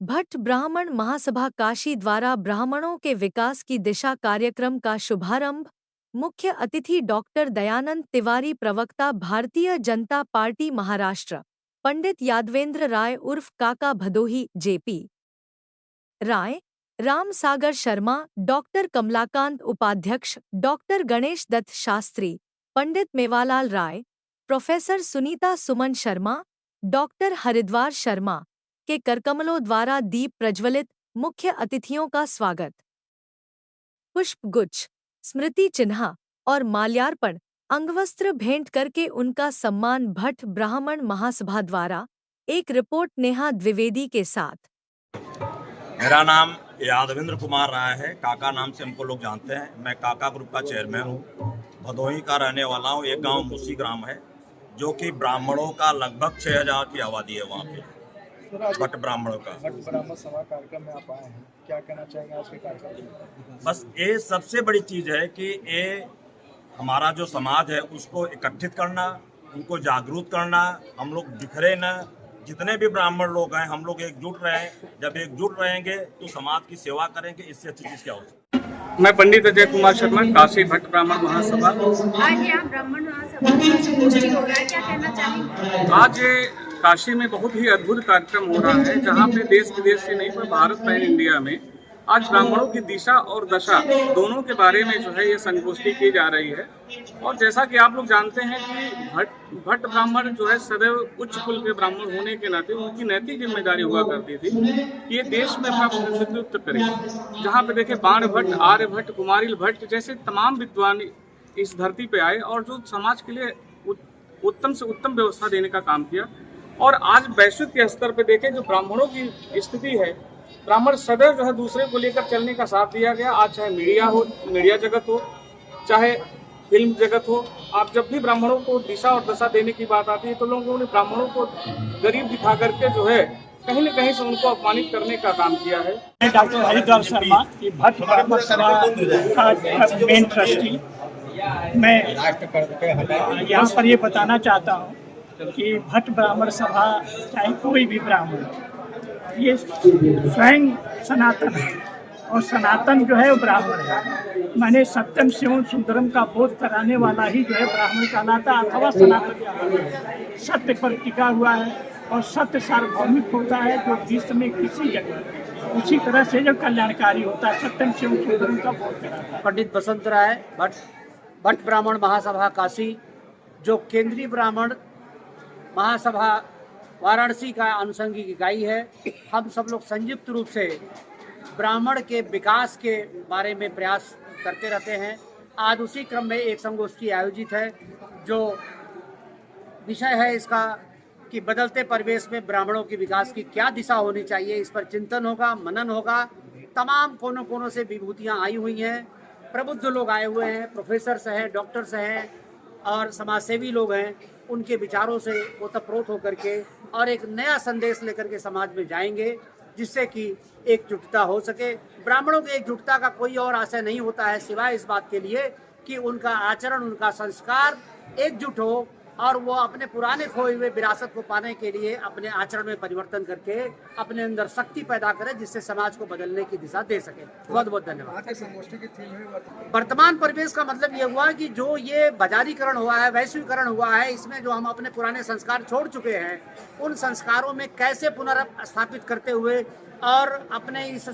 भट्ट ब्राह्मण महासभा काशी द्वारा ब्राह्मणों के विकास की दिशा कार्यक्रम का शुभारंभ। मुख्य अतिथि डॉक्टर दयानंद तिवारी, प्रवक्ता भारतीय जनता पार्टी महाराष्ट्र, पंडित यादवेंद्र राय उर्फ काका भदोही, जेपी राय, राम सागर शर्मा, डॉक्टर कमलाकांत उपाध्यक्ष, डॉक्टर गणेश दत्त शास्त्री, पंडित मेवालाल राय, प्रोफेसर सुनीता सुमन शर्मा, डॉक्टर हरिद्वार शर्मा के करकमलों द्वारा दीप प्रज्वलित। मुख्य अतिथियों का स्वागत, पुष्प गुच्छ, स्मृति चिन्ह और माल्यार्पण, अंगवस्त्र भेंट करके उनका सम्मान। भट्ट ब्राह्मण महासभा द्वारा एक रिपोर्ट नेहा द्विवेदी के साथ। मेरा नाम यादवेंद्र कुमार राय है। काका नाम से हमको लोग जानते हैं। मैं काका ग्रुप का चेयरमैन हूँ। भदोही का रहने वाला हूँ। एक गांव मूसी ग्राम है जो कि ब्राह्मणों का लगभग 6000 की आबादी है वहाँ पे, भट्ट ब्राह्मणों का। भट्ट ब्राह्मण सभा कार्यक्रम में आप आए हैं, क्या कहना चाहेंगे आज के कार्यक्रम? बस ये सबसे बड़ी चीज़ है कि ये हमारा जो समाज है उसको इकट्ठित करना, उनको जागरूक करना। हम लोग बिखरे न, जितने भी ब्राह्मण लोग हैं हम लोग एकजुट रहें। जब एकजुट रहेंगे तो समाज की सेवा करेंगे। इससे अच्छी चीज़ क्या हो सकती है। मैं पंडित अजय कुमार शर्मा, काशी भट्ट ब्राह्मण महासभा। आज यहाँ ब्राह्मण महासभा में संगोष्ठी हो रहा है, क्या कहना चाहेंगे? आज ये काशी में बहुत ही अद्भुत कार्यक्रम हो रहा है, जहाँ पे देश विदेश से नहीं पर भारत पैन इंडिया में आज ब्राह्मणों की दिशा और दशा दोनों के बारे में जो है ये संगोष्ठी की जा रही है। और जैसा कि आप लोग जानते हैं कि भट्ट ब्राह्मण जो है सदैव उच्च कुल के ब्राह्मण होने के नाते उनकी नैतिक जिम्मेदारी हुआ करती थी कि ये देश में अपना प्रतिनिधित्व करें। जहाँ पे देखे बाण भट्ट, आर्य भट्ट, कुमारिल भट्ट जैसे तमाम विद्वान इस धरती पे आए और जो समाज के लिए उत्तम से उत्तम व्यवस्था देने का काम किया। और आज वैश्विक के स्तर पे देखें जो ब्राह्मणों की स्थिति है, ब्राह्मण सदैव जो है दूसरे को लेकर चलने का साथ दिया गया। आज चाहे मीडिया हो, मीडिया जगत हो, चाहे फिल्म जगत हो, आप जब भी ब्राह्मणों को दिशा और दशा देने की बात आती है तो लोगों ने ब्राह्मणों को गरीब दिखा करके जो है कहीं न कहीं से उनको अपमानित करने का काम किया है। मैं डॉक्टर हरिद्वार शर्मा, भट्ट ब्राह्मण सभा का मेन ट्रस्टी। मैं यहाँ पर ये बताना चाहता हूँ कि भट्ट ब्राह्मण सभा चाहे कोई भी ब्राह्मण, ये स्वयं सनातन है और सनातन जो है वो ब्राह्मण है। मैंने सत्यम शिवम सुंदरम का बोध कराने वाला ही जो है ब्राह्मण कहलाता, अथवा सनातन सत्य पर टिका हुआ है और सत्य सार्वभौमिक होता है जो विश्व में किसी जगह उसी तरह से जो कल्याणकारी होता है। सत्यम शिवम सुंदरम का बोध कराता है। पंडित बसंत राय, भट्ट ब्राह्मण महासभा काशी, जो केंद्रीय ब्राह्मण महासभा वाराणसी का अनुषंगिक इकाई है। हम सब लोग संयुक्त रूप से ब्राह्मण के विकास के बारे में प्रयास करते रहते हैं। आज उसी क्रम में एक संगोष्ठी आयोजित है जो विषय है इसका कि बदलते परिवेश में ब्राह्मणों के विकास की क्या दिशा होनी चाहिए। इस पर चिंतन होगा, मनन होगा। तमाम कोनों कोनों से विभूतियाँ आई हुई हैं, प्रबुद्ध लोग आए हुए हैं, प्रोफेसर्स हैं, डॉक्टर्स हैं और समाजसेवी लोग हैं। उनके विचारों से ओतप्रोत होकर के और एक नया संदेश लेकर के समाज में जाएंगे जिससे कि एकजुटता हो सके। ब्राह्मणों की एकजुटता का कोई और आशय नहीं होता है सिवाय इस बात के लिए कि उनका आचरण, उनका संस्कार एकजुट हो और वो अपने पुराने खोए हुए विरासत को पाने के लिए अपने आचरण में परिवर्तन करके अपने अंदर शक्ति पैदा करे जिससे समाज को बदलने की दिशा दे सके। बहुत बहुत धन्यवाद। संगोष्ठी की थीम है वर्तमान परिवेश का मतलब ये हुआ कि जो ये बाजारीकरण हुआ है, वैश्वीकरण हुआ है, इसमें जो हम अपने पुराने संस्कार छोड़ चुके हैं उन संस्कारों में कैसे पुनर्स्थापित करते हुए और अपने इस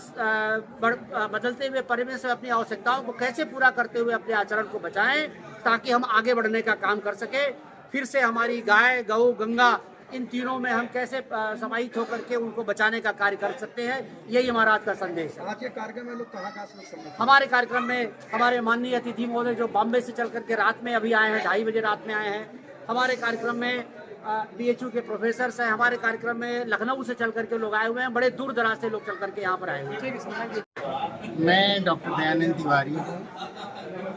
बदलते हुए परिवेश में अपनी आवश्यकताओं को कैसे पूरा करते हुए अपने आचरण को बचाएं ताकि हम आगे बढ़ने का काम कर सके। फिर से हमारी गाय, गौ, गंगा, इन तीनों में हम कैसे समाहित होकर के उनको बचाने का कार्य कर सकते हैं, यही हमारा आज का संदेश है। आज के कार्यक्रम में लोग कहाँ से सम्मिलित? हमारे कार्यक्रम में हमारे माननीय अतिथि महोदय जो बॉम्बे से चल करके रात में अभी आए हैं, 2:30 बजे रात में आए हैं। हमारे कार्यक्रम में BHU के प्रोफेसर्स हैं। हमारे कार्यक्रम में लखनऊ से चल करके लोग आए हुए हैं। बड़े दूर दराज से लोग चल करके यहाँ पर आए हुए हैं। मैं डॉक्टर दयानंद तिवारी हूँ,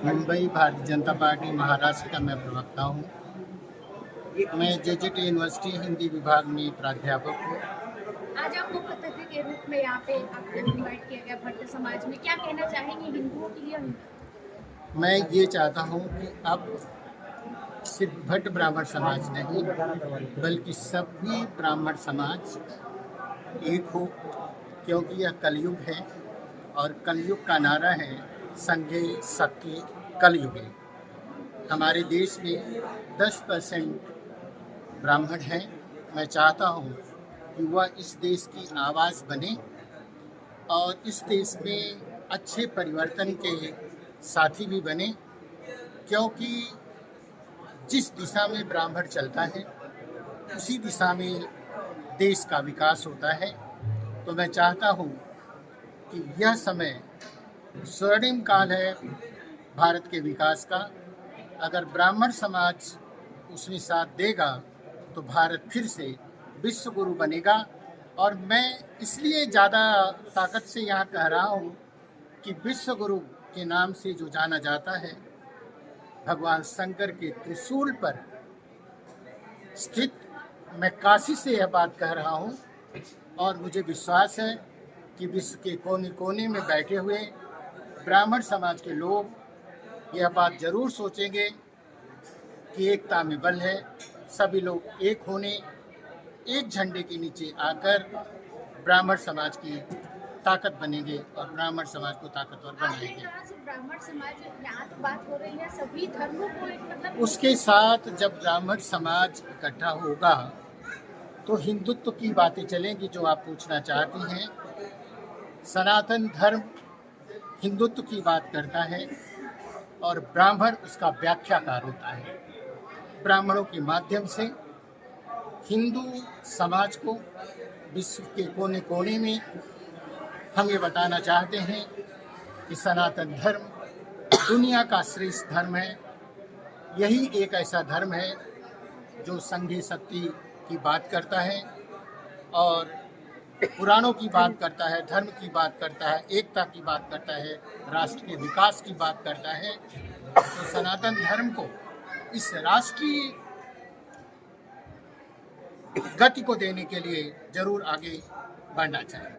मुंबई भारतीय जनता पार्टी महाराष्ट्र का मैं प्रवक्ता हूँ। मैं JJT यूनिवर्सिटी हिंदी विभाग में प्राध्यापक हूँ। आज आप मुख्य अतिथि के रूप में यहाँ पे आपको इनवाइट किया गया भट्ट समाज में, क्या कहना चाहेंगे हिंदुओं के लिए? मैं ये चाहता हूँ कि अब सिर्फ भट्ट ब्राह्मण समाज नहीं बल्कि सभी ब्राह्मण समाज एक हो क्योंकि यह कलयुग है और कलयुग का नारा है संघे सत्य कलयुगे। हमारे देश में 10% ब्राह्मण हैं। मैं चाहता हूँ कि वह इस देश की आवाज़ बने और इस देश में अच्छे परिवर्तन के साथी भी बने, क्योंकि जिस दिशा में ब्राह्मण चलता है उसी दिशा में देश का विकास होता है। तो मैं चाहता हूँ कि यह समय स्वर्णिम काल है भारत के विकास का। अगर ब्राह्मण समाज उसमें साथ देगा तो भारत फिर से विश्व गुरु बनेगा। और मैं इसलिए ज़्यादा ताकत से यहाँ कह रहा हूँ कि विश्व गुरु के नाम से जो जाना जाता है भगवान शंकर के त्रिशूल पर स्थित, मैं काशी से यह बात कह रहा हूँ और मुझे विश्वास है कि विश्व के कोने कोने में बैठे हुए ब्राह्मण समाज के लोग यह बात जरूर सोचेंगे कि एकता में बल है। सभी लोग एक होने, एक झंडे के नीचे आकर ब्राह्मण समाज की ताकत बनेंगे और ब्राह्मण समाज को ताकतवर बनाएंगे। ब्राह्मण समाज यहाँ तो बात हो रही है सभी धर्मों को एक मतलब उसके साथ जब ब्राह्मण समाज इकट्ठा होगा तो हिंदुत्व की बातें चलेंगी जो आप पूछना चाहती हैं। सनातन धर्म हिंदुत्व की बात करता है और ब्राह्मण उसका व्याख्याकार होता है। ब्राह्मणों के माध्यम से हिंदू समाज को विश्व के कोने कोने में हम ये बताना चाहते हैं कि सनातन धर्म दुनिया का श्रेष्ठ धर्म है। यही एक ऐसा धर्म है जो संघे शक्ति की बात करता है और पुराणों की बात करता है, धर्म की बात करता है, एकता की बात करता है, राष्ट्र के विकास की बात करता है। तो सनातन धर्म को इस राष्ट्रीय गति को देने के लिए जरूर आगे बढ़ना चाहिए।